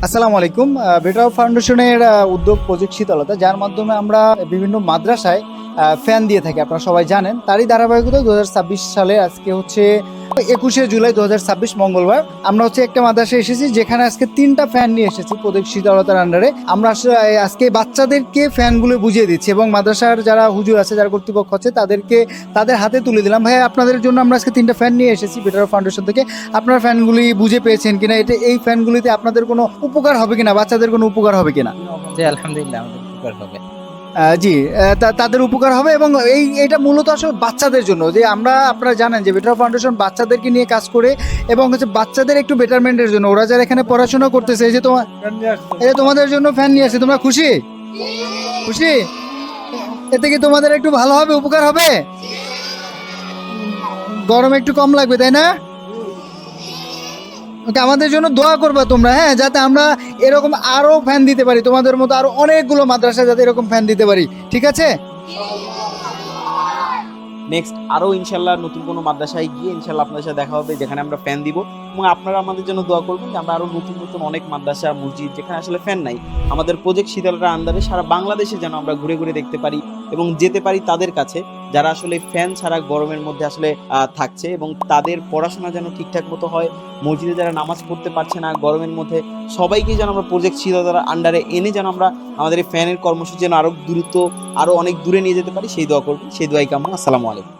আসসালামু আলাইকুম। বেটার ফাউন্ডেশনের উদ্যোগ প্রজেক্ট শীতলতা, যার মাধ্যমে আমরা বিভিন্ন মাদ্রাসায় ফ্যান দিয়ে থাকি, আপনারা সবাই জানেন। তারই ধারাবাহিকতায় 2026 সালে আজকে হচ্ছে 21শে জুলাই 2026 মঙ্গলবার আমরা হচ্ছে একটা মাদ্রাসায় এসেছি, যেখানে আজকে 3টা ফ্যান নিয়ে এসেছি প্রজেক্ট শীতলতার আন্ডারে। আমরা আসলে আজকে বাচ্চাদেরকে ফ্যানগুলো বুঝিয়ে দিচ্ছি এবং মাদ্রাসার যারা হুজুর আছে, যারা কর্তৃপক্ষ আছে, তাদেরকে তাদের হাতে তুলে দিলাম। ভাই, আপনাদের জন্য আমরা আজকে 3টা ফ্যান নিয়ে এসেছি বেটার ফাউন্ডেশন থেকে। আপনারা ফ্যানগুলি বুঝে পেয়েছেন কিনা, এই ফ্যানগুলিতে আপনাদের কোনো উপকার হবে কিনা, বাচ্চাদের কোনো উপকার হবে কিনা? জি আলহামদুলিল্লাহ আমাদের উপকার হবে। জি, তাদের উপকার হবে এবং এইটা মূলত আসলে বাচ্চাদের জন্য, যে আপনারা জানেন যে বেটার ফাউন্ডেশন বাচ্চাদেরকে নিয়ে কাজ করে এবং হচ্ছে বাচ্চাদের একটু বেটারমেন্টের জন্য। ওরা যারা এখানে পড়াশোনা করতেছে, এই যে তোমাদের জন্য ফ্যান নিয়ে আসছে, তোমরা খুশি? খুশি? এতে কি তোমাদের একটু ভালো হবে, উপকার হবে? গরম একটু কম লাগবে, তাই না? আমাদের জন্য দোয়া করবা তোমরা, হ্যাঁ, যাতে আমরা এরকম আরো ফ্যান দিতে পারি, তোমাদের মতো আরো অনেকগুলো মাদ্রাসা যাতে এরকম ফ্যান দিতে পারি। ঠিক আছে? নেক্সট আরও ইনশাল্লাহ নতুন কোনো মাদ্রাসায় গিয়ে ইনশাল্লাহ আপনাদের সাথে দেখা হবে, যেখানে আমরা ফ্যান দিব। এবং আপনারা আমাদের জন্য দোয়া করবেন যে আমরা আরও নতুন নতুন অনেক মাদ্রাসা, মসজিদ যেখানে আসলে ফ্যান নাই, আমাদের প্রজেক্ট শীতলতার আন্ডারে সারা বাংলাদেশে যেন আমরা ঘুরে ঘুরে দেখতে পারি এবং যেতে পারি তাদের কাছে যারা আসলে ফ্যান ছাড়া গরমের মধ্যে আসলে থাকছে, এবং তাদের পড়াশোনা যেন ঠিকঠাক মতো হয়। মসজিদে যারা নামাজ পড়তে পারছে না গরমের মধ্যে, সবাইকে যেন আমরা প্রজেক্ট শীতলতার আন্ডারে এনে যেন আমরা আমাদের এই ফ্যানের কর্মসূচি যেন আরও দ্রুত, আরও অনেক দূরে নিয়ে যেতে পারি, সেই দোয়া করবেন। সেই দোয়াই কাম্য। আসসালামু আলাইকুম।